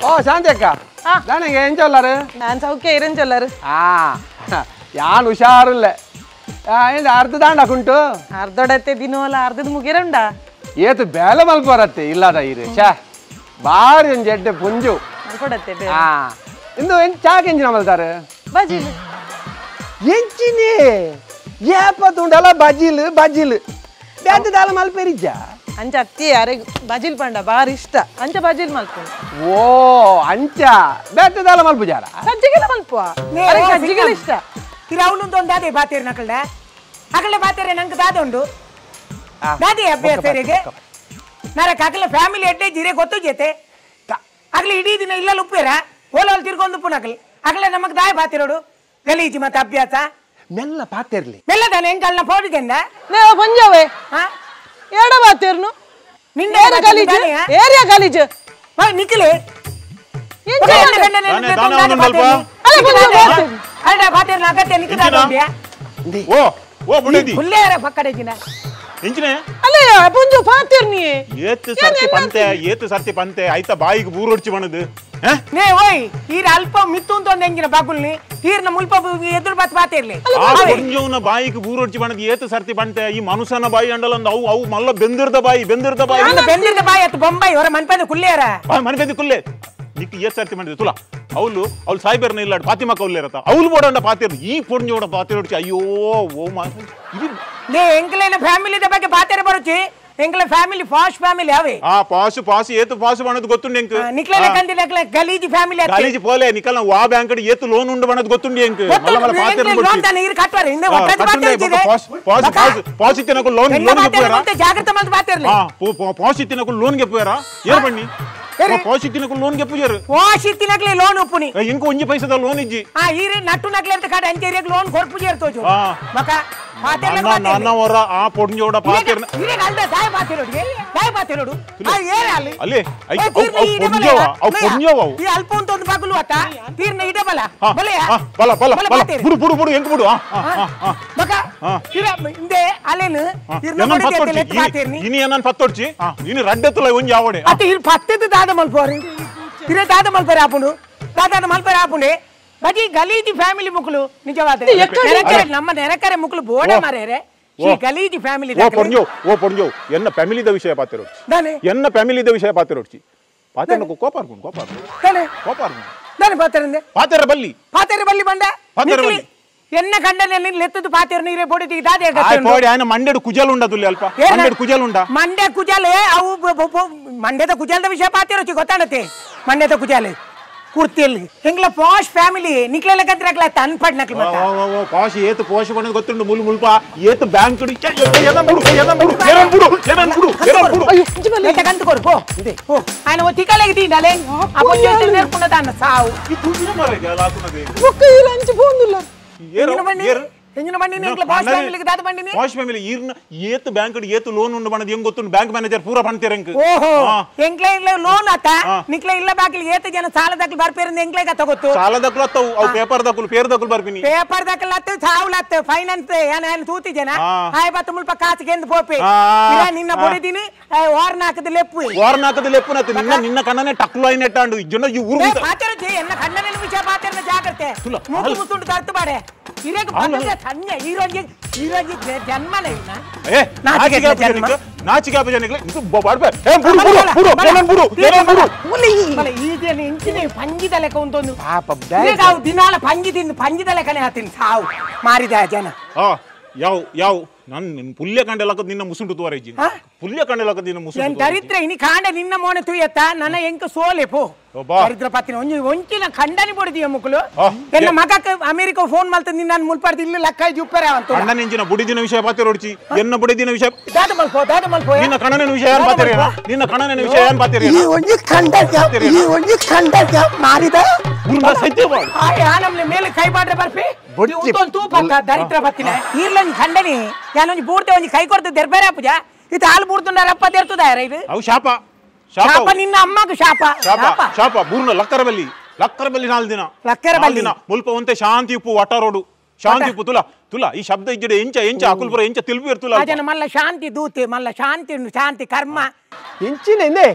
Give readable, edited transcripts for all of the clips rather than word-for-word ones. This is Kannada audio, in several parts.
ಓ ಶಾಂತಿ ಅಕ್ಕ ನನಗೆ ಏನ್ ಚೊಲ್ಲಾರು ನಾನು ಸೌಖ್ಯ ಇರೇನ್ ಚೊಲ್ಲಾರು ಯಾನ್ ಹುಷಾರಿಲ್ಲ ಏನು ಅರ್ಧ ದಾಂಡಕುಂಟು ಅರ್ಧೊಡತ್ತೆ ದಿನವಲ್ಲ ಅರ್ಧದ ಮುಗಿರಂಡ ಏತು ಬೇಲೆ ಮಲ್ಪ ಬರತ್ತೆ ಇಲ್ಲದ ಇರು ಛಾ ಬಾರಿ ಒಂದು ಜಡ್ಡೆ ಪುಂಜು ಅನ್ಕೊಡತ್ತೆ ಇಂದು ಚಾಕ್ ಎಂಜಿನ ಮಲ್ತಾರೆ ಬಜಿಲ್ ಎಂಚಿನಿ ಏಪತ್ತುಂಡಲ್ಲ ಬಜಿಲ್ ಬೇತದಾಲ ಮಲ್ಪೆರಿಜ್ಜ ಅಂಚ ಅತ್ತಿ ಯಾರೇ ಬಜಿಲ್ ಪಂಡ ಬಾರಿ ಇಷ್ಟ ಅಂಚ ಬಜಿಲ್ ಮಲ್ಪುಂಡು ಓ ಅಂಚ ಬೇತದಾಲ ಮಲ್ಪುಜಾರ ಸಜ್ಜಿಗೆಲ್ಲ ಮಲ್ಪುವ ಸಜ್ಜಿಗೆಲ್ಲ ಇಷ್ಟ ಇರವನೊಂದು ದಾದೆ ಬಾತೇರಿ ನಕಳ್ಳೆ ಅಕಳೆ ಬಾತೇರಿ ನಂಗೆ ದಾದೆ ಉಂಡು ದಾದೆ ಅಭ್ಯಾಸರಿಗೆ ನರಕ ಅಕಲೆ ಫ್ಯಾಮಿಲಿ ಎಡ್ಡೆ ಜಿರೆ ಗೊತ್ತು ಜೊತೆ ಅಕಲೆ ಇಡೀ ದಿನ ಇಲ್ಲ ಉಪ್ಪೇರ ಓಲೋಲ್ ತಿರ್ಕೊಂಡು ಪುನಕಲ್ ಅಕಲೆ ನಮಗ್ ದಾಯ ಬಾತಿರೋಡು ಗಲೀಜಿ ಮತ್ತೆ ಅಭ್ಯಾಸ ಮೆಲ್ಲ ಪಾತಿರ್ಲಿ ಮೆಲ್ಲ ತಾನೆ ಹೆಂಗಲ್ಲ ಪೋಡಿಗೆಂದ ನೀವು ಪಂಜಾವೆ ಏಡ ಬಾತೇರ್ನು ನಿನ್ನೆ ಗಲೀಜು ಏರಿಯಾ ಗಲೀಜು ನಿಖಿಲೆ ಸರ್ತಿ ಪಂತೆ ಆಯ್ತಾ ಬಾಯಿಗೆ ಬೂರೊಡ್ಚಿ ಬಣದು ಅಲ್ಪ ಮಿತ್ತು ಎಂಗಿನ ಬಾಗುಲ್ನಿ ತೀರ್ನ ಮುಲ್ಪ ಎದುರು ಬಾತ್ ಬಾತಿರ್ಲಿ ಬಾಯಿಗೆ ಬೂರೊಡ್ಚಿ ಬಣದು ಏತು ಸರ್ತಿ ಪಂತೆ ಈ ಮನುಷ್ಯನ ಬಾಯಿ ಅಂಡಲಂದ ಅವು ಅವು ಮಲ್ಲ ಬೆಂದಿರ್ದ ಬಾಯಿ ಬೆಂದಿರ್ದ ಬಾಯಿ ಅತ್ತು ಬೊಂಬಾಯಿ ಹೊರ ಮನ್ಪಂದ ಕುಲ್ಲೇರ ಮನ್ಪಂದ ಕುಲ್ಲೆ ನಿಕ್ಕು ಏತ್ ಸರ್ತಿ ಮಾಡಿದೆ ತುಲಾ ಅವಳು ಸಾಯ್ಬೇರ್ನ ಇಲ್ಲ ಪಾತಿಮ ಕೌಲ್ಲೇರತ್ತ ಅವಳು ಬೋಡಂಡ ಪಾತಿರ್ ಈ ಪೊಂಜೋಡ ಪಾತಿರೋಡ್ಚಿ ಅಯ್ಯೋ ಓ ಲೇ ಎಂಕಲೇನ ಫ್ಯಾಮಿಲಿ ಬಗ್ಗೆ ಬಾತೇರ ಬರುಚಿ ಎಂಕಲ family posh family ಯಾವೆ posh ಏತು posh ಬಣದು ಗೊತ್ತುಂಡು ಎಂಕ್ ನಿಕ್ಲೆನ ಕಂದಿನ ಗಲೀಜಿ ಫ್ಯಾಮಿಲಿ ಗಲೀಜಿ ಪೋಲೆ ನಿಕಲ್ನ ವಾ ಬ್ಯಾಂಕ್ ಏತು ಲೋನ್ ಉಂಡು ಬಣದು ಗೊತ್ತುಂಡು ಎಂಕ್ ಮಲ್ಲ ಮಲ್ಲ ಪಾತಿರ್ ಲೋನ್ ತಾನೆ ಇರ್ ಕಟ್ವಾರೆ ಇಂದ ಪಾಶ್ ಇತ್ತಿನಕು ಲೋನ್ ಗೆ ಪೋಯರ ಜಾಗ್ರತೆ ಮಾಡಿ ಬಾತಿರ್ಲಿ ಪಾಶ್ ಇತ್ತಿನಕು ಲೋನ್ ಗೆ ಪೋಯರ ಏರ್ ಬಣ್ಣಿ ಪಾಶ್ ಇತ್ತಿನಕು ಲೋನ್ ಗೆ ಪೂಜರು ಪಾಶ್ ಇತ್ತಿನಕ್ಲೆ ಲೋನ್ ಉಪ್ಪುನಿ ಇಂಕ ಒಂಜಿ ಪೈಸದ ಲೋನ್ ಇಜ್ಜಿ ಈರೆ ನಟ್ಟು ನಕ್ಲೆ ಅಂತ ಕಾಡ ಅಂಚೇರಿಯಕ್ಕೆ ಲೋನ್ ಕೊಡ್ ಪೂಜರ್ ತೋಜು ಮಕ ನನ್ನ ಹೊರ ಆ ಪೊಂಜೋಡ ಪಾತಿರ್ ಈರೆ ಅಲ್ದ ದಾಯ ಬಾತಿರೋಡು ಏರೆ ಅಲ್ಲಿ ಅಲ್ಲಿ ಪೊಂಜೋವ ಅವು ಪೊಂಜೋವ ಈ ಅಲ್ಪ ಅಂತ ಒಂದು ಬಾಗುಲು ಅತ್ತ ತೀರ್ನ ಇಡ ಬಲ ಬಲ ಬುಡು ಬುಡು ಬುಡು ಎಂಕ ಬುಡು ಮಕ ಇರ ಇಂದೆ ಅಲೆನು ಇರ್ನ ಬಡಿಗೆ ಲೆತ್ ಬಾತಿರ್ನಿ ಇನಿ ಏನನ್ ಪತ್ತೊಡ್ಚಿ ಇನಿ ರಡ್ಡೆತ್ತಲ ಒಂಜಿ ಆವಡೆ ಅತ್ತ ಇರ್ ಪತ್ತೆದ ದಾದ ಮಲ್ಪೋರಿ ಇರ ದಾದ ಮಲ್ಪರೆ ಆಪುಂಡು ದಾದ ಮಲ್ಪರೆ ಆಪುಂಡೆ ಬಜಿ ಗಲೀಜಿ ಫ್ಯಾಮಿಲಿ ಮುಕ್ಳು ನಿಜವಾದ ನಮ್ಮ ನೆರೆಕರೆ ಮುಕ್ಳು ಬೋಡ ಮಾರೇರೆ ಈ ಗಲೀಜಿ ಫ್ಯಾಮಿಲಿ ಓ ಪೊಂಜೋ ಎನ್ನ ಫ್ಯಾಮಿಲಿದ ವಿಷಯ ಪಾತಿರೋಡ್ಚಿ ಎನ್ನ ಫ್ಯಾಮಿಲಿದ ವಿಷಯ ಪಾತಿರೋಡ್ಚಿ ಪಾತಿರನಕು ಕೋಪಾರ್ಕೊಂಡು ನಾನು ಪಾತಿರಂದೆ ಪಾತಿರ ಬಲ್ಲಿ ಬಂದ ಎನ್ನ ಕಂಡನೆ ಲೆತ್ತದು ಪಾತಿರ ನೀರೇ ಬೋಡಿ ದಾದೆ ఆయన ಮಂಡ್ಯದ ಕುಜಲ್ ಉಂಡದುಲ್ಲಿ ಅಲ್ಪ ಮಂಡ್ಯದ ಕುಜಲ್ ಉಂಡ ಮಂಡ್ಯ ಕುಜಲೆ ಅವು ಮಂಡ್ಯದ ಕುಜಲ್ದ ವಿಷಯ ಪಾತಿರೋಚಿ ಗೊತ್ತಾಡತ್ತೆ ಮಂಡ್ಯದ ಕುಜಲೆ ಕುರ್ತಿಯಲ್ಲಿ ಹೆಂಗ್ಲ ಪಾಶ್ ಫ್ಯಾಮಿಲಿ ನಿಕ್ಲೆಲ್ಲ ಕದ್ರಕ್ಲ ಅನ್ಪಡ್ ನಕ್ಲ ಪಾಶ್ ಏತು ಪೋಷ ಬಣ್ಣದ ಗೊತ್ತುಂಡು ಮುಲ್ಪ ಏತು ಬ್ಯಾಂಕ್ ఆయన తిక్కలేకి తీండాలి అప్పుడు చేతులు నేర్పుండదాన్న సావు ಎಂಜಿನ ಬಂಡಿ ನಿಂಕ್ಲ ಪಾಶ್ ಫ್ಯಾಮಿಲಿಗೆ ದಾದ ಬಂಡಿನಿ ಪಾಶ್ ಫ್ಯಾಮಿಲಿ ಈರ್ನ ಏತು ಬ್ಯಾಂಕ್ ಏತು ಲೋನ್ ಉಂಡು ಬಣ್ಣದ ಹೆಂಗ್ ಗೊತ್ತುಂಡು ಬ್ಯಾಂಕ್ ಮ್ಯಾನೇಜರ್ ಪೂರ ಪಂತಿರಂಕ ಓಹೋ ಎಂಕ್ಲೆ ಇಲ್ಲ ಲೋನ್ ಆತ ನಿಕ್ಲೆ ಇಲ್ಲ ಬಾಕಿಲಿ ಏತು ಜನ ಸಾಲದಕ್ಲು ಬರ್ಪೇರಿಂದ ಎಂಕ್ಲೆಗ ತಗೋತು ಸಾಲದಕ್ಲು ಅತ್ತವು ಅವು ಪೇಪರ್ ದಕ್ಲು ಬರ್ಪಿನಿ ಪೇಪರ್ ದಕ್ಲು ಅತ್ತು ಸಾವುಲತ್ತು ಫೈನಾನ್ಸ್ ಏನ ತೂತಿ ಜನ ಹಾಯ್ ಬತ್ತು ಮುಲ್ಪ ಕಾಸಿಗೆ ಎಂದು ಪೋಪೆ ನಿನ್ನ ಬೊಡಿದಿನಿ ವಾರ್ನಾಕದ ಲೆಪ್ಪು ನತ್ತು ನಿನ್ನ ಕಣ್ಣನೆ ಟಕ್ಲು ಐ ನೆಟ್ಟಾಂಡು ಇಜ್ಜನ ಈ ಊರು ಪಾತಿರಜಿ ಎನ್ನ ಕಣ್ಣನೆ ವಿಷಯ ಪಾತಿರನ ಜಾಗ್ರತೆ ಮೂಗು ಮುತ್ತುಂಡು ತರ್ತು ಬಾಡೆ ಇರೇಗ ಬಂದ ಸಣ್ಣ ಈರೋಜಿ ಜನ್ಮನೇ ಇಲ್ಲ ನಾಚಿಕೆ ಆಪಜನಿಗೆ ಇದು ಬಾಡ್ಬೆ ಪಂಜಿದ ಲೆಕ್ಕ ಉಂಟೊಂದು ದಿನಾಲ ಪಂಜಿ ತಿಂದು ಪಂಜಿದ ಲೆಕ್ಕನೆ ಹಾತೀನಿ ಸಾವು ಮಾರಿದ ಜನ ಯಾವ ನಾನು ಪುಲ್ಯ ಕಂಡೆಲಕ್ಕದ ನಿನ್ನ ಮುಸುಂಡು ತೋರೈಜಿ ಪುಲ್ಯ ಕಂಡೆಲಕ್ಕದ ನಿನ್ನ ಮುಸುಂಡು ದರಿದ್ರ ಇನಿ ಕಾಂಡೆ ನಿನ್ನ ಮೋನೆ ತುಯ್ಯತ್ತ ನನ್ನ ಎಂಕ ಸೋಲೆ ಪೋ ದರಿದ್ರ ಪತ್ತಿನ ಒಂಚಿನ ಖಂಡನಿ ಬಡಿದಿಯ ಮುಕ್ಕಳು ಎನ್ನ ಮಗಕ್ಕೆ ಅಮೆರಿಕ ಫೋನ್ ಮಲ್ತ ನಿನ್ನ ಮುಲ್ಪಾಡ್ದು ಇಲ್ಲಿ ಲಕ್ಕ ಜುಪ್ಪರೆ ಅಂತ ಕಣ್ಣನ ಇಂಜಿನ ಬುಡಿದಿನ ವಿಷಯ ಪಾತಿರೋಡ್ಚಿ ಎನ್ನ ಬುಡಿದಿನ ವಿಷಯ ದಾದ ಮಲ್ಪೋ ನಿನ್ನ ಕಣ್ಣನ ವಿಷಯ ಏನ್ ಪಾತಿರೇನ ನಿನ್ನ ಕಣ್ಣನ ವಿಷಯ ಏನ್ ಪಾತಿರೇನ ಈ ಒಂಜಿ ಖಂಡ ಮಾರಿದ ಗುರುನ ಸತ್ಯ ಬಾಳು ನಮ್ಲೆ ಮೇಲೆ ಕೈ ಮಾಡ್ರೆ ಬರ್ಪಿ ಉಂಟೊಂದು ತೂಪಕ್ಕ ದರಿದ್ರ ಪತ್ತಿನ ಈರ್ಲೊಂಜಿ ಖಂಡನಿ ಯಾನೊಂಜಿ ಬೂಡ್ತೆ ಒಂಜಿ ಕೈ ಕೊಡ್ತು ದೆರ್ಬೇರೆ ಪೂಜ ಇದು ಹಾಲು ಬೂಡ್ತುಂಡಾರಪ್ಪ ತೆರ್ತುದ ಇದು ಅವು ಶಾಪ ನಿನ್ನ ಅಮ್ಮಗ ಶಾಪ ಬೂರ್ನ ಲಕ್ಕರ ಬಲ್ಲಿ ನಾಲ್ ದಿನ ಮುಲ್ಪ ಒಂತೆ ಶಾಂತಿ ಉಪ್ಪು ವಟಾರೋಡು ಶಾಂತಿ ಉಪ್ಪು ತುಲ ಈ ಶಬ್ದ ಇಜ್ಜಡೆ ಎಂಚ ಅಕುಲ್ಪುರ ಎಂಚ ತಿಲ್ಪು ಇರ್ತುಲ ಮಲ್ಲ ಶಾಂತಿ ದೂತೆ ಮಲ್ಲ ಶಾಂತಿ ಕರ್ಮ ಎಂಚಿನ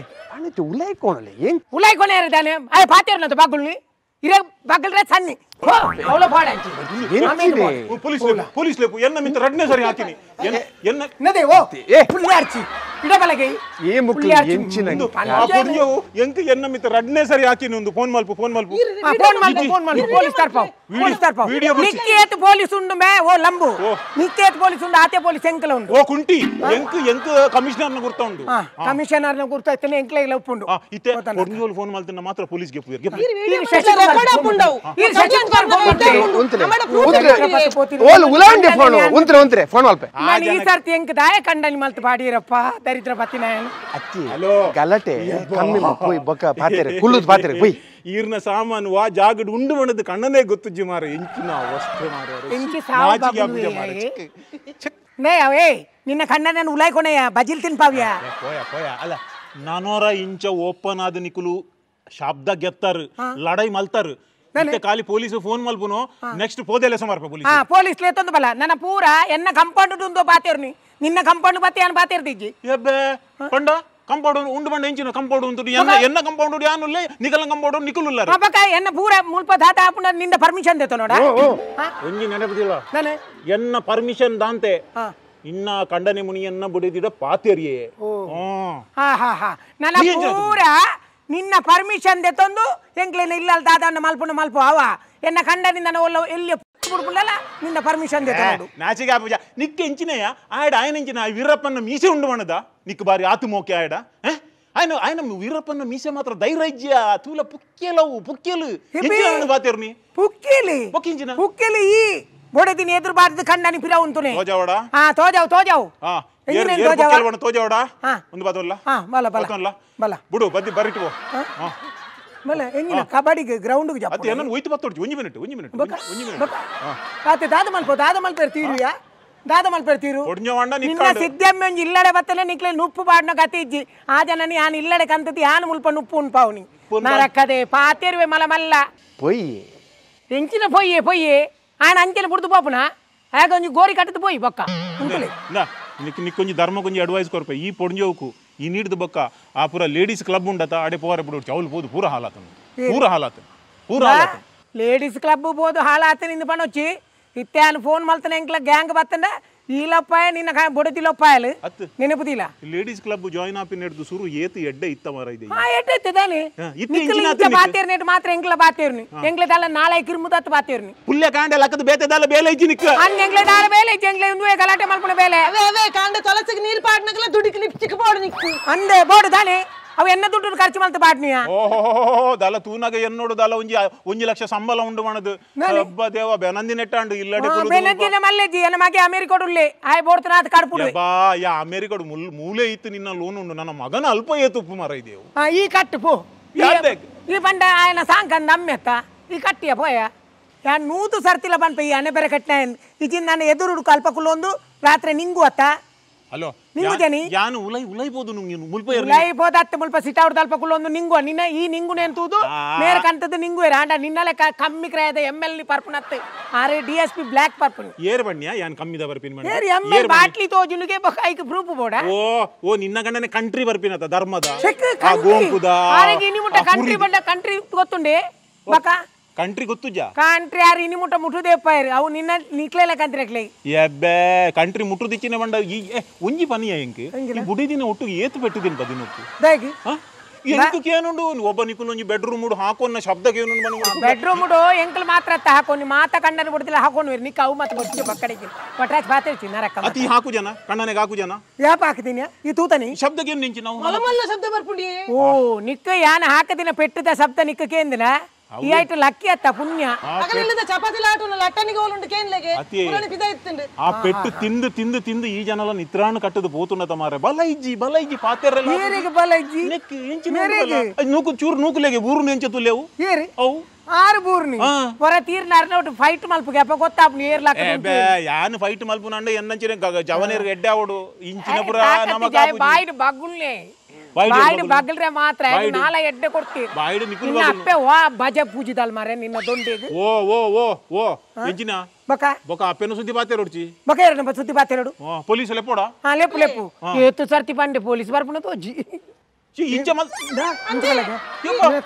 ಅಣ್ಣ ಉಲಾಯ್ಕೋಣಲೆ ಏನ್ ಉಲಾಯ್ಕೊನೆ ಇದ್ದಾನೆ ಅಯ್ಯ ಪಾತಿರ್ನಂತ ಬಾಗುಳ್ನಿ ಇರೇ ಬಾಗಲ್ರೆ ಸನ್ನಿ ಅವಳ ಪಾಡಂಚಿ ಪೊಲೀಸ್ ಲೇಪು ಎನ್ನ ಮಿತ್ರ ರಡ್ನೆ ಸರಿ ಹಾಕಿನಿ ಎನ್ನ ನದೇ ಓ ಪುಲ್ಯಾರ್ಚಿ ಇಡಬಲಗೆ ಏ ಮುಕ್ಲಿ ಎಂಚಿನ ಆ ಪೊಡಿಯವು ಎಂಕ ಎನ್ನ ಮಿತ್ರ ರಡ್ನೆ ಸರಿ ಹಾಕಿನಿ ಒಂದು ಫೋನ್ ಮಲ್ಪು ಫೋನ್ ಮಲ್ಪು ಪೊಲೀಸ್ ತರ್ಪಾವ್ ವಿಡಿಯೋ ನಿಕ್ಕೇತ್ ಪೊಲೀಸ್ ಉಂಡು ಮೇ ಓ ಲಂಬು ನಿಕ್ಕೇತ್ ಪೊಲೀಸ್ ಉಂಡು ಆತೆ ಪೊಲೀಸ್ ಎಂಕಲ ಉಂಡು ಓ ಕುಂಟಿ ಎಂಕ ಕಮಿಷನರ್ ನ ಗುರ್ತ ಉಂಡು ಕಮಿಷನರ್ ನ ಗುರ್ತ ಎಂಕಲ ಇಲ್ಲ ಉಪ್ಪುಂಡು ಇತ್ತೆ ಪೊಡಿಯೋಲ್ ಫೋನ್ ಮಲ್ತನ ಮಾತ್ರ ಪೊಲೀಸ್ ಗೆ ಪುಯರ್ ಉಲಾಂಡೆ ಫೋನ್ ಒಂತ್ರೆ ಫೋನ್ ಮಲ್ಪೆ ಈ ಸರ್ತಿ ಎಂಕ ದಾಯ ಕಂಡನಿ ಮಲ್ತ ಪಾಡಿರಪ್ಪ ದರಿದ್ರ ಬತ್ತಿನ ಅತ್ತಿ ಗಲಾಟೆ ಕಮ್ಮಿ ಪೋಯ್ ಬೊಕ್ಕ ಪಾತೆರೆ ಕುಲ್ಲುದ್ ಪಾತೆರೆ ಪೋಯ್ ಈರ್ನ ಸಾಮಾನು ವಾ ಜಾಗಡ್ ಉಂಡು ಮಣದ ಕಣ್ಣನೇ ಗೊತ್ತುಜ್ಜಿ ಮಾರ ಎಂಚಿನ ಅವಸ್ಥೆ ಎಂಕಿ ನೇ ಅವೇ ನಿನ್ನ ಕಣ್ಣನ ಉಲಾಯ್ಕೊನೆಯ ಬಜಿಲ್ ತಿನ್ಪಾವ್ಯ పోయా ಅಲ್ಲ 400 ಇಂಚ ಓಪನ್ ಆದ ನಿಕುಲು ಶಬ್ದ ಗೆತ್ತಾರು ಲಡೈ ಮಲ್ತಾರು ಖಾಲಿ ಪೊಲೀಸ್ ಫೋನ್ ಮಲ್ಪುನು ನೆಕ್ಸ್ಟ್ ಪೋದೆಲೆ ಸಮರ್ಪ ಪೊಲೀಸ್ ಪೊಲೀಸ್ ಲೇತೊಂದು ಬಲ ನನ್ನ ಪೂರ ಎನ್ನ ಕಂಪೌಂಡ್ ಉಂದೋ ಬಾತೇರ್ನಿ ನಿನ್ನ ಕಂಪೌಂಡ್ ಬತ್ತಿ ಅನ್ ಬಾತೇರ್ದಿಜ್ಜಿ ಎಬ್ಬೆ ಪಂಡ ಕಂಪೌಂಡ್ ಉಂಡು ಬಂಡ ಎಂಚಿನ ಕಂಪೌಂಡ್ ಉಂಟು ಎನ್ನ ಕಂಪೌಂಡ್ ಯಾನುಲ್ಲೆ ನಿಕಲ ಕಂಪೌಂಡ್ ನಿಕುಲುಲ್ಲ ಅಪ್ಪಕ ಎನ್ನ ಪೂರ ಮುಲ್ಪ ದಾತ ಆಪುನ ನಿಂದ ಪರ್ಮಿಷನ್ ದೇತೋ ನೋಡ ಒಂಜಿ ನೆನಪುದಿಲ್ಲ ಎನ್ನ ಪರ್ಮಿಷನ್ ದಾಂತೆ ಇನ್ನ ಕಂಡನೆ ಮುನಿಯನ್ನ ಬುಡಿದಿಡ ಪಾತೆರಿಯೇ ನನ್ನ ಪೂರ ನಿನ್ನ ಪರ್ಮಿಷನ್ ದೆತ್ತೊಂದು ಎಂಕ್ಲೇನ ಇಲ್ಲ ದಾದನ್ನ ಮಲ್ಪುನ ಮಲ್ಪ ಅವ ಎನ್ನ ಕಂಡನಿಂದ ಎಲ್ಲಿ ಬಿಡ್ಬಿಡಲ್ಲ ನಿನ್ನ ಪರ್ಮಿಷನ್ ದೆತ್ತ ನೋಡು ನಾಚಿಗೆ ಪೂಜಾ ನಿಕ್ಕ ಎಂಚಿನೆಯ ಆಯಡ ఆయన ಎಂಚಿನ ವೀರಪ್ಪನ ಮೀಸೆ ಉಂಡು ಮಣದ ನಿಕ್ಕ ಬಾರಿ ಆತು ಮೋಕೆ ಆಯಡ ఆయన ವೀರಪ್ಪನ ಮೀಸೆ ಮಾತ್ರ ಧೈರ್ಯ ತೂಲ ಪುಕ್ಕೆಲವು ಪುಕ್ಕೆಲು ಎಂಚಿನ ಬಾತೇರ್ನಿ ಪುಕ್ಕೆಲಿ ಈ ಬೋಡೆದಿನ ಎದುರು ಬಾರ್ದು ಕಂಡನಿ ಪಿರ ಉಂತುನೆ ತೋಜಾವಡ ತೋಜಾವ್ ತೋಜಾವಡ ಒಂದು ಬಾತಲ್ಲ ಬಲ ಬಿಡು ಬದ್ದಿ ಬರಿಟ್ಟು ಬಲ ಎಂಗಿನ ಕಬಡ್ಡಿಗೆ ಗ್ರೌಂಡ್ ಗೆ ಅತ್ತೆ ಏನನ್ನ ಹೋಯ್ತು ಬತ್ತೋಡ್ಜಿ ಒಂಜಿ ಮಿನಿಟ್ ಆತೆ ದಾದ ಮಲ್ಪೇರ್ ತೀರುಯಾ ದಾದ ಮಲ್ಪೇರ್ ತೀರು ನಿನ್ನ ಸಿದ್ದಮ್ಮ ಒಂಜಿ ಇಲ್ಲಡೆ ಬತ್ತಲೆ ನಿಕ್ಲೆ ನುಪ್ಪು ಬಾಡ್ನ ಗತಿ ಇಜ್ಜಿ ಆ ಜನನಿ ಯಾನ್ ಇಲ್ಲಡೆ ಕಂತತಿ ಯಾನ್ ಮುಲ್ಪ ನುಪ್ಪು ಉಂಪಾವ್ನಿ ನರಕ್ಕದೆ ಪಾತೇರುವೆ ಮಲ ಮಲ್ಲ ಪೊಯ್ಯೆ ಎಂಚಿನ ಪೊಯ್ಯೆ ఆయన అంచెలు పుడుతూ పోపున ఆయన కొంచెం గోరి కట్టుతూ పోయి బొక్క నీకు కొంచెం ధర్మ కొంచెం అడ్వైస్ కొరపై ఈ పొడిజోకు ఈ నీటిది బొక్క ఆ పూర లేడీస్ క్లబ్ ఉండతా ఆడే పోవారు ఇప్పుడు చౌలు పోదు పూర హాలాత్ లేడీస్ క్లబ్ పోదు హాలాత్ నింది పని వచ్చి ఇత్తే ఆయన ఫోన్ మళ్తాను ఇంట్లో గ్యాంగ్ బతుండ ಈ ಲಪ್ಪಾಯ ನಿನ್ನ ಬೊಡತಿ ಲಪ್ಪಾಯಲು ನೆನಪುದಿಲ್ಲ ಲೇಡೀಸ್ ಕ್ಲಬ್ ಜಾಯಿನ್ ಆಪಿ ನೆಡ್ದು ಸುರು ಏತು ಎಡ್ಡೆ ಇತ್ತ ಮಾರ ಇದೆ ಎಡ್ಡೆ ಇತ್ತದಾನೆ ನಿಕ್ಕಲ ಬಾತೇರ್ ನೆಟ್ ಮಾತ್ರ ಎಂಗ್ಲ ಬಾತೇರ್ನಿ ಎಂಗ್ಲ ದಾಲ ನಾಳೆ ಕಿರ್ಮುದತ್ ಬಾತೇರ್ನಿ ಪುಲ್ಯ ಕಾಂಡೆ ಲಕ್ಕದ ಬೇತೆ ದಾಲ ಬೇಲೆ ಇಜ್ಜಿ ನಿಕ್ಕ ಅನ್ ಎಂಗ್ಲ ದಾಲ ಬೇಲೆ ಇಜ್ಜಿ ಎಂಗ್ಲ ಉಂದುವೆ ಗಲಾಟೆ ಮಲ್ಪುನ ಬೇಲೆ ಅವೇ ಕಾಂಡೆ ತೊಲಸಿಗೆ ನೀರು ಪಾಡ್ನಗಲ ದುಡಿకి ಲಿಪ್ಸ್ಟಿಕ್ ಬೋರ್ಡ್ ನಿಕ್ಕು ಅಂದೆ ಬೋರ್ಡ್ ದಾನೆ ಅವ ಎನ್ನ ದುಡ್ಡು ಖರ್ಚು ಮಲ್ತ ಬಾಡ್ನಿಯಾ ಓಹೋ ದಾಲ ತೂನಾಗ ಎನ್ನೋಡು ದಾಲ ಒಂಜಿ ಲಕ್ಷ ಸಂಬಳ ಉಂಡು ಮಣದು ಅಬ್ಬ ದೇವ ಬೆನಂದಿ ನೆಟ್ಟಾಂಡು ಇಲ್ಲಡೆ ಬೆನಂದಿನ ಮಲ್ಲೆಜ್ಜಿ ಎನ್ನ ಮಗೆ ಅಮೆರಿಕೊಡುಲ್ಲೆ ಆಯ್ ಬೋಡ್ತನ ಅದ ಕರ್ಪುಡು ಬಾ ಯಾ ಅಮೆರಿಕಡು ಮೂಲೆ ಇತ್ತು ನಿನ್ನ ಲೋನ್ ಉಂಡು ನನ್ನ ಮಗನ ಅಲ್ಪ ಏತು ಉಪ್ಪು ಮರ ಇದೆವು ಈ ಕಟ್ಟು ಪೋ ಈ ಬಂಡ ఆయన ಸಾಂಕಂದ ಅಮ್ಮೆತ್ತ ಈ ಕಟ್ಟಿಯ ಪೋಯ ಯಾ ನೂತು ಸರ್ತಿಲ ಬನ್ಪ ಈ ಅನೆ ಬೆರೆ ಕಟ್ನ ಇಜಿನ್ ನನ್ನ ಎದುರುಡು ಕಲ್ಪಕುಲ್ಲೊಂದು ರಾತ್ರಿ ನಿಂಗು ಅತ್ತ ಹಲೋ ನಿಂಗು ಜನಿ ಯಾನು ಉಲೈಬೋದು ನೀನು ಮುಲ್ಪ ಉಲೈಬೋದು ಅತ್ತೆ ಮುಲ್ಪ ಸಿಟಾವ್ರ ತಲ್ಪಕುಲ್ಲೊಂದು ನಿಂಗು ನಿನ್ನ ಈ ನಿಂಗು ನೆಂತುದು ಮೇರೆ ಕಂತದ್ದು ನಿಂಗು ರಾಂಡ ನಿನ್ನಲೆ ಕಮ್ಮಿ ಕ್ರಯದ ML ನಿ ಪರ್ಪುನತ್ತೆ ಆರೆ DSP ಬ್ಲಾಕ್ ಪರ್ಪುನ್ ಏರ್ ಬಣ್ಣಿಯಾ ಯಾನ್ ಕಮ್ಮಿದ ಬರ್ಪಿನ ಮಣ್ಣ ಏರ್ ML ಬಾಟ್ಲಿ ತೋಜುನುಗೆ ಬಕೈಕ ಪ್ರೂಫ್ ಬೋಡ ಓ ನಿನ್ನ ಗಂಡನೆ ಕಂಟ್ರಿ ಬರ್ಪಿನತ ಧರ್ಮದ ಆ ಗೋಂಕುದ ಆರೆ ಇನಿ ಮುಟ ಕಂಟ್ರಿ ಬಂಡ ಕಂಟ್ರಿ ಗೊತ್ತುಂಡೆ ಬಕ ಕಂಟ್ರಿ ಗೊತ್ತುಜಾ ಕಂಟ್ರಿ ಯಾರು ಇನಿ ಮುಟ ಮುಟುದೇ ಪಾಯರ್ ಅವು ನಿನ್ನ ನಿಕ್ಲೆಲ ಕಂತ್ರೆಕ್ಲೆ ಎಬ್ಬೆ ಕಂಟ್ರಿ ಮುಟುದಿಚ್ಚಿನ ಬಂಡ ಈ ಒಂಜಿ ಪನಿಯ ಎಂಕೆ ಈ ಬುಡಿದಿನ ಒಟ್ಟು ಏತು ಪೆಟ್ಟಿದಿನ ಬದಿನೊತ್ತು ದಾಗಿ ಎಂಕು ಕೇನುಂಡು ಒಬ್ಬ ನಿಕುಲು ಒಂಜಿ ಬೆಡ್ರೂಮ್ ಉಡು ಹಾಕೋನ್ನ ಶಬ್ದ ಕೇನುಂಡು ಮನೆ ಬೆಡ್ರೂಮ್ ಉಡು ಎಂಕಲ್ ಮಾತ್ರ ಅತ್ತ ಹಾಕೋನಿ ಮಾತ ಕಂಡನ ಬಿಡ್ತಿಲ್ಲ ಹಾಕೊಂಡು ನಿಕ್ಕ ಅವು ಮತ್ತೆ ಬಚ್ಚೆ ಬಕ್ಕಡಿಗೆ ಪಟ್ರಾಚ್ ಬಾತಿರ್ತಿ ನರಕ ಅತಿ ಹಾಕು ಜನ ಕಣ್ಣನೆಗೆ ಹಾಕು ಜನ ಯಾಪ ಹಾಕ್ತೀನಿ ಈ ತೂತನಿ ಶಬ್ದ ಕೇನು ನಿಂಚಿ ನಾವು ಮಲಮಲ್ಲ ಶಬ್ದ ಬರ್ಪುಂಡಿ ಓ ನಿಕ್ಕ ಯಾನ ಹಾಕದಿನ ಪೆಟ್ಟದ ಶಬ್ದ ನಿಕ್ಕ ಕೇಂದಿನ ಈ ಐಟು ಲಕ್ಕಿ ಅತ್ತ ಪುಣ್ಯ ಅಗಲಿಲ್ಲದ ಚಪಾತಿ ಲಾಟುನ ಲಟ್ಟನಿಗೆ ಹೋಲುಂಡು ಕೇನ್ಲೆಗೆ ಪುರಾಣ ಪಿದ ಇತ್ತಂಡು ಆ ಪೆಟ್ಟು ತಿಂದು ತಿಂದು ತಿಂದು ಈ ಜನಲ ನಿತ್ರಾಣ ಕಟ್ಟದು ಪೋತುನತ ಮಾರೆ ಬಲೈಜಿ ಪಾತೆರಲ್ಲ ಏರಿಗೆ ಬಲೈಜಿ ನೆಕ್ ಎಂಚಿನ ನೂಕು ಚೂರು ನೂಕುಲೆಗೆ ಊರು ನೆಂಚ ತುಲ್ಲೆವು ಏರಿ ಅವು ಆರು ಬೂರ್ನಿ ಹೊರ ತೀರ್ನಾರ್ನೋಟು ಫೈಟ್ ಮಲ್ಪಗೆ ಅಪ್ಪ ಗೊತ್ತಾಪ್ನಿ ಏರ್ಲಾಕ ಯಾನು ಫೈಟ್ ಮಲ್ಪುನಂಡ ಎನ್ನಂಚಿನ ಜವನೇರ್ಗೆ ಎಡ್ಡೆ ಅವಡು ಇಂಚಿನ ಪುರ ನಮಗ ಬಾಯಿಡು ಬಗುಲ್ನೆ ಬಾಯಿಡು ಬಗಲ್ರೆ ಮಾತ್ರ ನಾಲ ಎಡ್ಡೆ ಕೊಡ್ತೀವಿ ಬಾಯಿಡು ನಿಕುಲ್ ಅಪ್ಪೆ ವಾ ಭಜ ಪೂಜಿದಲ್ ಮಾರೆ ನಿನ್ನ ದೊಂಡೆಗೆ ಓ ಎಂಚಿನ ಬಕ ಬಕ ಅಪ್ಪೆನು ಸುದ್ದಿ ಬಾತೆ ರೋಡ್ಚಿ ಬಕ ಎರಡು ಸುದ್ದಿ ಬಾತೆ ರೋಡು ಪೊಲೀಸ್ ಲೆಪ್ಪೋಡ ಲೆಪ್ಪು ಏತು ಸರ್ತಿ ಪಂಡೆ ಪೊಲೀಸ್ ಬರ್ಪುನ ತೋಜಿ ಇಂಚ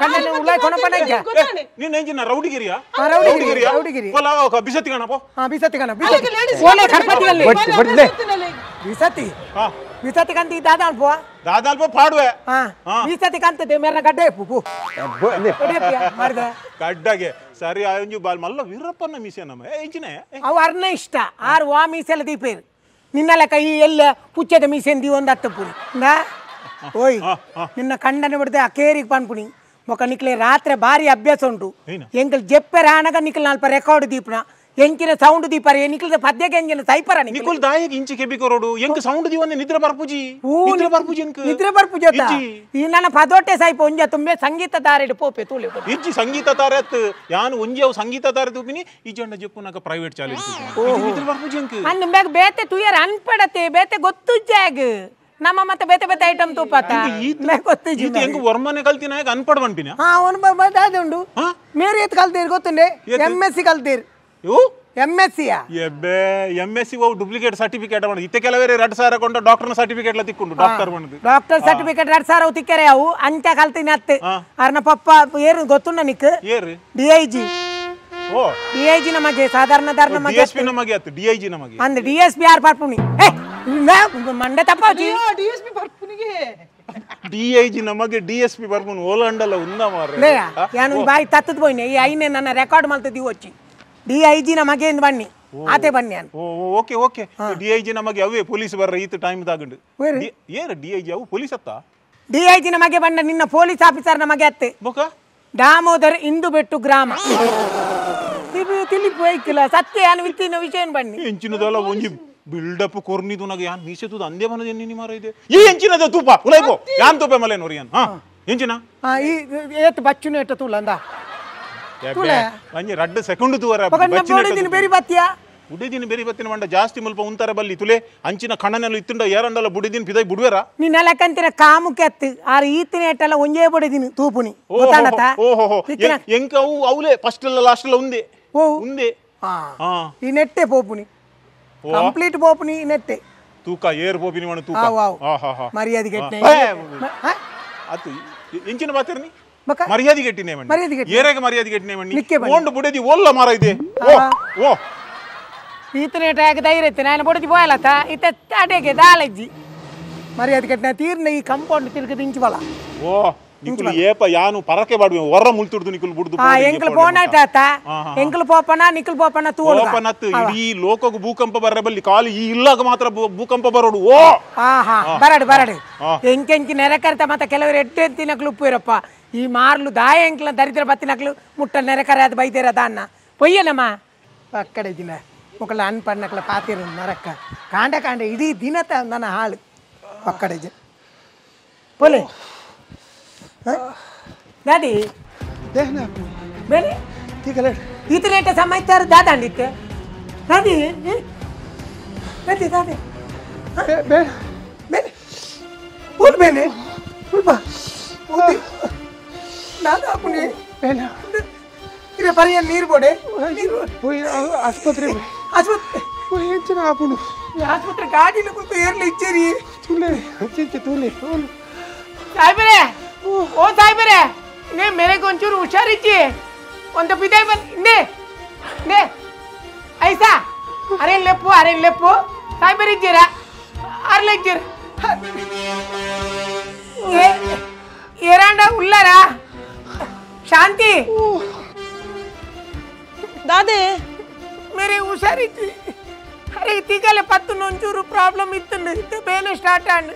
ಕಣ್ಣಲ್ಲಿ ಉಳ್ಳಾಯ್ ಕೊನಪನ ಈಗ ನೀನ್ ಎಂಜಿನ ರೌಡಿಗಿರಿಯಾ ರೌಡಿಗಿರಿ ಬಿಸತಿ ಕಣಪ್ಪ ಬಿಸತಿ ಕಣ ಓಲೆ ಕರ್ಪತಿಯಲ್ಲಿ ಬಿಸತಿ ಬಿಸತಿ ಕಂತ ದಾದ ಅಲ್ಪೋ ದಾದ ಅಲ್ಪ ಪಾಡುವೆ ಬಿಸತಿ ಕಂತದೆ ಮೇರನ ಗಡ್ಡೆ ಪುಪು ಮಾಡಿದ ಗಡ್ಡಗೆ ಸರಿ ಆಯಂಜು ಬಾಲ್ ಮಲ್ಲ ವೀರಪ್ಪನ ಮೀಸೆ ನಮ್ಮ ಎಂಜಿನ ಅವು ಅರ್ನ ಇಷ್ಟ ಆರು ವಾ ಮೀಸೆಲ್ಲ ದೀಪೇರು ನಿನ್ನಲ್ಲ ಕೈ ಎಲ್ಲ ಪುಚ್ಚದ ಮೀಸೆಂದಿ ಒಂದು ಹತ್ತು ಪುರಿ ಓಯ್ ನಿನ್ನ ಕಂಡನೆ ಬಿಡದೆ ಆ ಕೇರಿಗೆ ಪನ್ಪುಣಿ ಮೊಕ ನಿಕ್ಲೆ ರಾತ್ರಿ ಭಾರಿ ಅಭ್ಯಾಸ ಉಂಟು ಎಂಕಲ್ ಜೆಪ್ಪೆರ ಹಣಗ ನಿಕ್ಲ ನಾಲ್ಪ ರೆಕಾರ್ಡ್ ದೀಪನ ಎಂಕಿನ ಸೌಂಡ್ ದೀಪರ ನಿಕ್ಲ ಪದ್ಯಕ್ಕೆ ಎಂಕಿನ ಸೈಪರ ನಿಕುಲ್ ದಾಯಿಗೆ ಇಂಚಿ ಕೆಬಿಕೋರೋಡು ಎಂಕ ಸೌಂಡ್ ದಿವಂದೆ ನಿದ್ರೆ ಬರ್ಪುಜಿ ನಿದ್ರೆ ಬರ್ಪುಜಿ ಈ ನನ್ನ ಪದೋಟೆ ಸೈಪ ಒಂಜ ತುಂಬೆ ಸಂಗೀತ ತಾರೆ ಪೋಪೆ ತೂಲೆ ಇಜ್ಜಿ ಸಂಗೀತ ತಾರೆ ಯಾನು ಒಂಜಿ ಅವು ಸಂಗೀತ ತಾರೆ ತೂಪಿನಿ ಇಜ್ಜಂಡ ಜಪ್ಪು ನಾಕ ಪ್ರೈವೇಟ್ ಚಾಲೆಂಜ್ ನಿದ್ರೆ ಬರ್ಪುಜಿ ಎಂಕ ಅನ್ನ ಬೇಗ ಬೇತೆ ತುಯರ್ ಅನ್ಪಡತೆ ಬೇತೆ ಗೊತ್ತು ಜಾಗ ನಮ್ಮ ಮತ್ತೆ ಬೇತೆ ಬೇತೆ ಐಟಮ್ ತೂಪಾತ ಎಂಕ ವರ್ಮನೆ ಕಲ್ತಿನ ಅನ್ಪಡ್ ಬಂಪಿನ ಅವನು ಉಂಡು ಮೇರೆ ಎತ್ ಕಲ್ತೀರಿ ಗೊತ್ತುಂಡೆ MSc ಕಲ್ತೀರಿ MSc MSc duplicate certificate ಮಾಡಿ ಇತ್ತೆ ಕೆಲವೇ 2000 ಕೊಂಡ ಡಾಕ್ಟರ್ ಸರ್ಟಿಫಿಕೇಟ್ ತಿಕ್ಕೊಂಡು ಡಾಕ್ಟರ್ ಬಂದು ಡಾಕ್ಟರ್ ಸರ್ಟಿಫಿಕೇಟ್ 2000 ತಿಕ್ಕರೆ ಅವು ಅಂಚ ಕಲ್ತೀನಿ ಅತ್ತೆ ಅರ್ನ ಪಪ್ಪ ಏರು ಗೊತ್ತುಂಡ ನಿಕ್ ಏರು DIG ನಮಗೆ ಸಾಧಾರಣ ನಮಗೆ DSP ನಮಗೆ ಅತ್ತು DIG ನಮಗೆ ಅಂದ್ DSP ಯಾರು ಪರ್ಪುನಿ ಮಂಡೆ ತಪ್ಪಾಜಿ DSP ಪರ್ಪುನಿಗೆ DIG ನಮಗೆ DSP ಪರ್ಪುನಿ ಓಲಂಡಲ್ಲ ಉಂದ ಮಾರ್ರೆ ಯಾನು ಬಾಯಿ ತತ್ತದ ಹೋಯ್ನೆ ಈ ಐನೆ ನನ್ನ ರೆಕಾರ್ಡ್ ಮಾಡ್ತಿದ್ದಿ వచ్చి DIG ನಮಗೆ ಎಂದು ಬನ್ನಿ ಆತೆ ಬನ್ನಿ ಅನ್ ಓಕೆ DIG ನಮಗೆ ಅವೇ ಪೊಲೀಸ್ ಬರ್ರ ಈತ ಟೈಮ್ ತಾಗಂಡು ಏರ DIG ಅವು ಪೊಲೀಸ್ ಅತ್ತ DIG ನಮಗೆ ಬಂದ ನಿನ್ನ ಪೊಲೀಸ್ ಆಫೀಸರ್ ನಮಗೆ ಅತ್ತೆ ಬೊಕ ದಾಮೋದರ್ ಇಂದುಬೆಟ್ಟು ಗ್ರಾಮ ತಿಳಿಪೋಯ್ಕಿಲ್ಲ ಸತ್ಯ ಯಾನು ವಿತ್ತಿನ ವಿಷಯ ಬನ್ನಿ ಎಂಚಿನದಲ್ಲ ಒಂಜಿ ಬಿಲ್ಡಪ್ ಕೊರ್ನಿದು ನಗ ಯಾನ್ ಮೀಸೆತುದು ಅಂದೇ ಬನದ ಎನ್ನಿ ಮಾರ ಇದೆ ಈ ಎಂಚಿನದ ತೂಪ ಉಲೈಪೋ ಯಾನ್ ತೂಪೆ ಮಲೆ ನೋರಿ ಯಾನ್ ಎಂಚಿನ ಈ ಏತ್ ಬಚ್ಚುನ ಏಟ ತೂಲ ಅಂದ ಒಂಜಿ 2 ಸೆಕೆಂಡ್ ತೂವರ ಬಚ್ಚಿನ ಬೇರಿ ಬತ್ತಿಯ ಬುಡಿದಿನ ಬೇರಿ ಬತ್ತಿನ ಮಂಡ ಜಾಸ್ತಿ ಮುಲ್ಪ ಉಂತಾರೆ ಬಲ್ಲಿ ತುಲೆ ಅಂಚಿನ ಕಣ್ಣನೆಲ್ಲ ಇತ್ತುಂಡ ಏರಂಡಲ್ಲ ಬುಡಿದಿನ ಪಿದೈ ಬುಡ್ವೇರ ನಿನ್ನೆಲ್ಲ ಕಂತಿನ ಕಾಮುಕ್ಕೆ ಅತ್ತು ಆರು ಈತಿನ ಏಟಲ್ಲ ಒಂಜೇ ಬಡಿದಿನಿ ತೂಪುನಿ ಓಹೋ ಎಂಕ ಅವು ಅವಲೇ ಫಸ್ಟ್ ಎಲ್ಲ ಲಾಸ್ಟ್ ಎಲ್ಲ ಉಂದೆ ಉಂದೆ ಈ ನೆಟ್ಟೆ ಪೋಪುನಿ ಕಂಪ್ಲೀಟ್ ಪೋಪುನಿ ನೆಟ್ಟೆ ತೂಕ ಏರ್ ಪೋಪಿನಿ ಮಣ ತೂಕ ಮರ್ಯಾದೆ ಕೆಟ್ಟನೆ ಅತ್ತು ಎಂಚಿನ ಬಾತಿರ್ನಿ ಮರ್ಯಾದೆ ಕೆಟ್ಟಿನೇ ಮಣ್ಣಿ ಏರೆಗೆ ಮರ್ಯಾದೆ ಕೆಟ್ಟಿನೇ ಮಣ್ಣಿ ಓಂಡು ಬುಡಿದಿ ಓಲ್ಲ ಮಾರ ಇದೆ ಓ ಈತನ ಏಟಾಗ ಧೈರ್ಯ ಇತ್ತೆ ನಾನು ಬುಡಿದಿ పోయాలత ಇತ್ತೆ ಅಡೆಗೆ ದಾಲಜ್ಜಿ ಮರ್ಯಾದೆ ಕೆಟ್ಟನೆ ತೀರ್ನ ಈ ಕಾಂಪೌಂಡ್ ತಿರುಗಿ ದಿಂಚಿ ಬಲ ಓ ನಿಕುಲು ಏಪ ಯಾನು ಪರಕೆ ಬಾಡುವೆ ಹೊರ ಮುಳ್ತುಡ್ದು ನಿಕುಲು ಬುಡ್ದು ಎಂಕಲ್ ಪೋನಾಟ ಎಂಕಲ್ ಪೋಪನ ನಿಕಲ್ ಪೋಪನ ತೂಳು ಪೋಪನತ್ತು ಇಡೀ ಲೋಕಕ್ಕೆ ಭೂಕಂಪ ಬರಬಲ್ಲಿ ಬಲ್ಲಿ ಕಾಲಿ ಈ ಇಲ್ಲಾಗ ಮಾತ್ರ ಭೂಕಂಪ ಬರೋಡು ಓ ಬರಡು ಎಂಕೆಂಕಿ ನೆರೆಕರಿತ ಮತ್ತೆ ಕೆಲವರು ಎಡ್ಡೆಂತಿನಕ್ಲು ಉಪ್ಪು ಇರಪ್ಪ ಈ ಮಾರ್ಲು ದಾಯ ಎಂಕ್ಲ ದರಿದ್ರ ಬತ್ತಿನಕ್ಲು ಮುಟ್ಟ ನೆರೆಕರೆ ಅದು ಬೈದಿರ ದಾನ್ನ ಪೊಯ್ಯನಮ್ಮ ಅಕ್ಕಡೆ ದಿನ ಮುಕ್ಕಳ ಅನ್ಪಣ್ಣಕ್ಲ ಪಾತಿರ ನರಕ್ಕ ಕಾಂಡ ಇಡೀ ದಿನ ನನ್ನ ಹಾಳು ಅಕ್ಕಡೆ ಜನ ಪೊಲೆ ದಾದಿ ಬೇರೆ ಈತನೇಟ ಸಮಯ ದಾದಾಂಡಿತ್ತೆ ದಾದಿ ದಾದಿ ದಾದಿ ಬೇರೆ ಉಲ್ ಬೇನೆ ಉಲ್ಬಾ ದಾದಾ ಪುಣಿ ಇರೆ ಪರಿಯ ನೀರು ಬೋಡೆ ಆಸ್ಪತ್ರೆ ಆಸ್ಪತ್ರೆ ಗಾಡಿನ ಕುಂತು ಏರ್ಲಿ ಇಚ್ಚೇರಿ ತೂಲೆ ಸಾಯ್ಬರೇ ಓ ಸಾಯ್ಬರೇ ನೇ ಮೇರೆಗೆ ಒಂಚೂರು ಹುಷಾರಿಚ್ಚಿ ಒಂದು ಬಿದಾಯ್ ಬಂದು ನೇ ಐಸಾ ಅರೇನ್ ಲೆಪ್ಪು ಸಾಯ್ಬರಿದ್ದೀರಾ ಅರ್ಲಿದ್ದೀರ ಏರಾಂಡ ಉಳ್ಳಾರಾ ಶಾಂತಿ दादे मेरे हुशारिची अरे तिगाले पत्तून ಒಂಚೂರು ಪ್ರಾಬ್ಲಮ್ ಇತ್ತು ಇತ್ತೆ ಬೇನೆ ಸ್ಟಾರ್ಟ್ ಆಂಡ್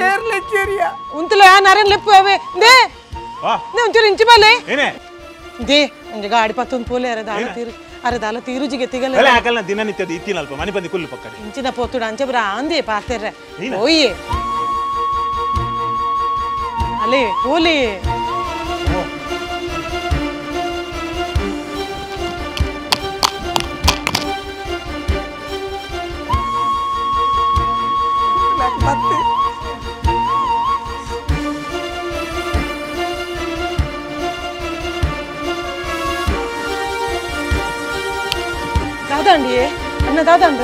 ಏರ್ ಲೆಚ್ಚರಿಯಾ ಉಂತಲ ನರನ್ ಲೆಪ್ಪು ಅವೇ ದೇ ನೇ ಒಂಚೂರು ಇಂಚಿ ಬಾಲೆ ಏನೇ ದೇ ಒಂಜೆ ಗಾಡಿ ಪತ್ತೊಂದು ಪೋಲೆ ಅರೆ ದಾಲ ತೀರುಜಿಗೆ ತಿಗಲೆ ಅಲ್ಲ ಹಾಕಲ್ಲ ದಿನನಿತ್ಯದ ಇತ್ತಿನ ಅಲ್ಪ ಮನೆ ಬಂದಿ ಕುಲ್ಲು ಪಕ್ಕಡೆ ಇಂಚಿನ ಪೋತುಡ ಅಂಚೆ ಬ್ರಾ ಅಂದೆ ಪಾತೆರ್ರೆ ಓಯೆ ಅಲೆ ಓಲೆ ದಾದಂಡಿ ಅಣ್ಣ ದಾದಂಡ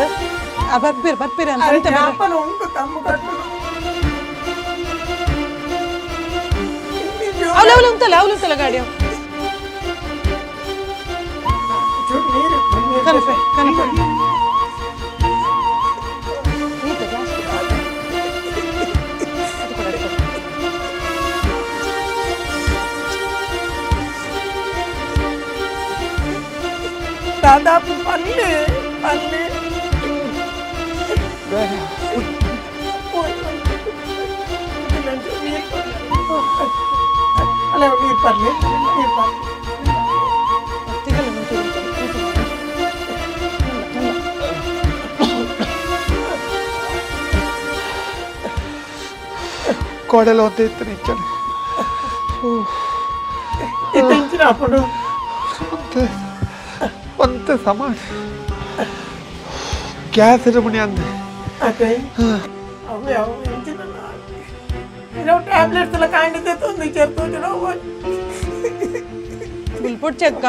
ಬರ್ಪೀರ್ ಅಂತ ಅಪ್ಪನ ಉಂಟು ತಮ್ಮ ಕಟ್ಟು ಅವಳು ಉಂಟಲ್ಲ ಗಾಡಿ ಕನಪೆ దాదాపు పల్లె పల్లె అలా నీరు పల్లె నీరు పల్లె కోడలు వద్ద ఎత్తునిచ్చాను ఎత్తించినప్పుడు ಒಂತ ಸಮಾನ ಗ್ಯಾಸ್ ಇರಮಣಿ ಅಂದೆ అదే అవే ఎంచిన నేను టాబ్లెట్స్ ల కాండితే తొంది చెప్తున్నావు ಬಿಲ್ಪುಟ್ ಚೆಕ್ಕ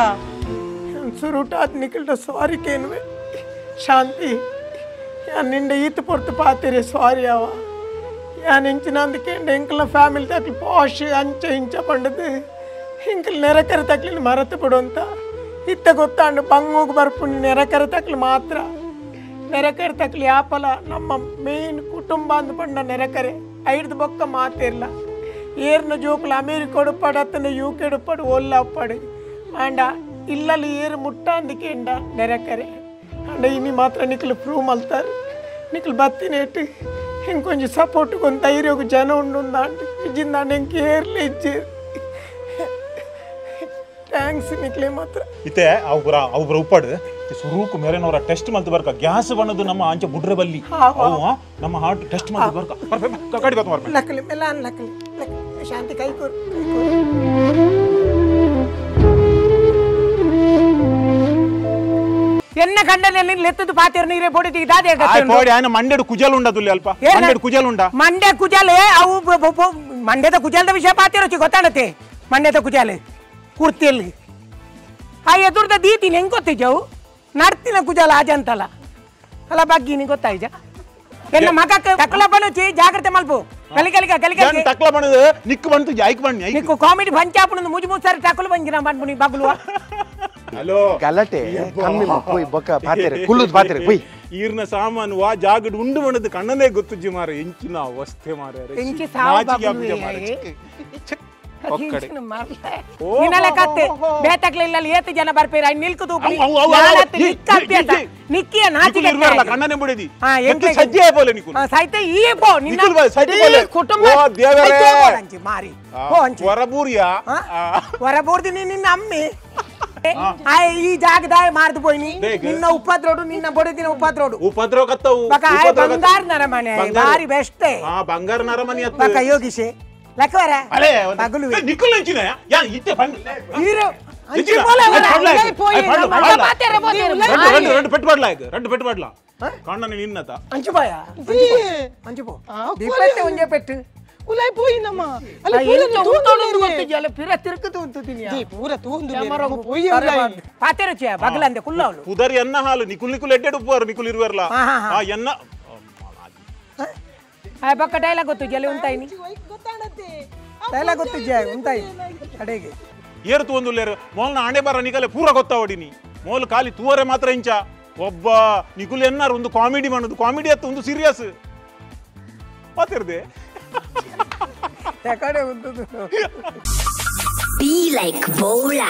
ಸುರುಟಾತ್ ನಿಕಲ್ಟ ಸಾರಿ ಕೇನ್ವೆ ಶಾಂತಿ ನಿಂಡೆ ಈತ ಪೊರ್ತು ಪಾತಿರೆ ಸಾರಿ ಅವ ಯಾನ್ ಇಂಚಿನಂದಕ್ಕೆ ಎಂಕಲ ಫ್ಯಾಮಿಲಿ ತಕ್ಲಿ ಪಾಶ್ ಅಂಚೆ ಇಂಚ ಪಂಡದು ಇಂಕಲ್ ನೆರಕರ ತಕ್ಲಿ ಮರತು ಬಿಡು ಅಂತ ಇತ್ತ ಗೊತ್ತಾಂಡು ಬಂಗೋಗಿ ಬರ್ಪುಂಡು ನೆರಕರ ತಕ್ಲಿ ಮಾತ್ರ ನೆರಕರ ತಕ್ಲಿ ಆಪಲ ನಮ್ಮ ಮೇನ್ ಕುಟುಂಬ ಅಂದ್ಪಂಡ ನೆರಕರೆ ಐದು ಬೊಕ್ಕ ಮಾತಿರ್ಲ ಏರ್ನ ಜೋಕುಲು ಅಮೇರಿಕೋಡು ಪಡತ್ತನ ಯೂಕೆಡು ಪಡು ಒಲ್ಲ ಪಡು ಅಂಡ ಇಲ್ಲಲ್ಲಿ ಏರು ಮುಟ್ಟ ಅಂದಿಕೆಂಡ ನೆರಕರೆ ಅಂಡ ಇನಿ ಮಾತ್ರ ನಿಕ್ಲು ಪ್ರೂವ್ ಮಲ್ತಾರೆ ನಿಕ್ಲು ಬತ್ತಿನೇಟು ಹಿಂಗೆ ಕೊಂಚ ಸಪೋರ್ಟ್ ಕೊಂದು ಧೈರ್ಯ ಜನ ಉಂಡು ಅಂಡು ಇಜ್ಜಿಂದ ಹೆಂಗೆ ಏರ್ಲಿ ಇಜ್ಜಿ ಥ್ಯಾಂಕ್ಸ್ ನಿಕ್ಲೆ ಮಾತ್ರ ಇತ್ತೆ ಅವ್ರ ಉಪ್ಪಡು ಸುರೂಕು ಮೇರೆನವರ ಟೆಸ್ಟ್ ಮಲ್ತು ಬರ್ಕ ಗ್ಯಾಸ್ ಬಣ್ಣದು ನಮ್ಮ ಆಂಚೆ ಬುಡ್ರೆ ಬಲ್ಲಿ ಅವು ನಮ್ಮ ಹಾರ್ಟ್ ಟೆಸ್ಟ್ ಮಲ್ತು ಬರ್ಕ ಕಡಿ ಬತ್ತ ಬರ್ಕ ಲಕ್ಕಲಿ ಮೆಲಾನ್ ಲಕ್ಕಲಿ ಶಾಂತಿ ಕೈ ಕೊರು ಎನ್ನ ಗಂಡನಲ್ಲಿ ಲೆತ್ತದು ಪಾತಿರ ನೀರೇ ಪೊಡಿತಿ ಇದಾದೆ ಪೋಡಿ ಆಯ್ನ ಮಂಡ್ಯಡು ಕುಜಲ್ ಉಂಡ ತುಲ್ಲಿ ಅಲ್ಪ ಮಂಡ್ಯಡು ಕುಜಲ್ ಉಂಡ ಮಂಡ್ಯ ಕುಜಾಲೆ ಅವು ಮಂಡ್ಯದ ಕುಜಾಲದ ವಿಷಯ ಪಾತಿರೋಚಿ ಗೊತ್ತಾಡತ್ತೆ ಮಂಡ್ಯದ ಕುಜಾಲೆ ಕುರ್ತಿಯಲ್ಲಿ ಆ ಎದುರ್ದ ದೀತೀನಿ ಹೆಂಗೆ ಗೊತ್ತಿದ್ದವು ನಡ್ತಿನ ಕುಜಾಲ ಆಜಂತಲ್ಲ ಅಲ್ಲ ಬಗ್ಗಿನಿ ಗೊತ್ತಾಯ್ಜ ಎನ್ನ ಮಗಕ್ಕೆ ತಕ್ಕಲ ಬಣ್ಣಿ ಜಾಗ್ರತೆ ಮಲ್ಪು ಕಲಿಕಲಿಕ ತಕ್ಲ ಬಣ್ಣದ ನಿಕ್ಕು ಬಂತು ಜಾಯ್ಕ್ ಬಣ್ಣಿ ನಿಕ್ಕು ಕಾಮಿಡಿ ಬಂಚಾಪುನ ಮುಜು ಸಾರಿ ತಕ್ಕಲು ಬಂಜಿನ ಬಂದ್ಬಿಡಿ ಬಗ್ಲುವ ಹಲೋ ಗಲಾಟೆ ಕಮ್ಮಿ ಪೋಯ್ ಬೊಕ್ಕ ಪಾತೆರೆ ಕುಲ್ಲುದು ಪಾತೆರೆ ಪೋಯ್ ಈರ್ನ ಸಾಮಾನು ವಾ ಜಾಗಡ್ ಉಂಡು ಬಣ್ಣದ ಕಣ್ಣನೇ ಗೊತ್ತುಜ್ಜಿ ಮಾರ ಎಂಚಿನ ಅವಸ್ಥೆ ಮಾರ ಎಂಚಿ ಸಾವು ಕತ್ತೆ ಬೇತಕ್ಲಿಲ್ಲ ಏತು ಜನ ಬರ್ಪೇರ ನಿಲ್ಕುದು ನಿಕ್ಕಿಯ ನಾಚಿಕೆ ಕಣ್ಣನೆ ಬಿಡಿದಿ ಸೈತೆ ಈ ಪೋ ನಿನ್ನ ಕುಟುಂಬ ಮಾರಿ ಹೊರಬೂರಿಯಾ ಹೊರಬೂರ್ದಿ ನಿನ್ನ ಅಮ್ಮಿ ಈ ಜಾಗದ ಮಾರ್ದು ಪೋಯ್ನಿ ನಿನ್ನ ಉಪದ್ರೋಡು ನಿನ್ನ ಬಡದಿನ ಉಪದ್ರೋಡು ಕತ್ತವು ಬಂಗಾರ ನರಮನೆ ಬಾರಿ ಬೆಸ್ಟ್ ಬಂಗಾರ ನರಮನೆ ಯೋಗಿಶೆ ಲಕ್ಕವರ కన్నని నిన్నత అంచుబాయా అంచుపో దీపైతే ఉంజే పెట్టు ಉಲೈ ಪೋಯಿನಮ್ಮ ಅಲ್ಲ ಏನು ತೂತೋಡು ಗೊತ್ತಿಲ್ಲ ಪಿರ ತಿರುಕುದು ಅಂತಿದಿನಿ ದಿ ಪೂರ ತೂಂದು ಮರಗು ಪೋಯಿ ಉಲೈ ಪಾತೆರಚೆ ಬಗಲಂದೆ ಕುಲ್ಲವಳು ಪುದರಿ ಎನ್ನ ಹಾಲು ನಿಕುಲ್ ಎಡ್ಡೆಡು ಉಪ್ಪರು ನಿಕುಲ್ ಇರುವರ್ಲ ಆ ಎನ್ನ ಆ ಪಕ್ಕ ಡೈಲಾಗ್ ಗೊತ್ತು ಜಲೆ ಉಂಟಾಯಿನಿ ಗೊತ್ತಾಡತ್ತೆ ಡೈಲಾಗ್ ಗೊತ್ತು ಜೆ ಉಂಟಾಯಿ ಕಡೆಗೆ ಏರು ತೂಂದುಲ್ಲೇರು ಮೋಲ್ನ ಆಣೆ ಬರ ನಿಕಲೆ ಪೂರ ಗೊತ್ತಾವಡಿನಿ ಮೋಲ್ ಖಾಲಿ ತೂವರೆ ಮಾತ್ರ ಇಂಚ ಒಬ್ಬ ನಿಕುಲ್ ಎನ್ನಾರು ಒಂದು ಕಾಮಿಡಿ ಮಾಡೋದು ಕಾಮಿಡಿ ಅತ್ತ ಒಂದು ಸೀರಿಯಸ್ ಮಾತಿರ್ದೆ ಯಾಕಡೆ ಉಂಟು Be like Bola.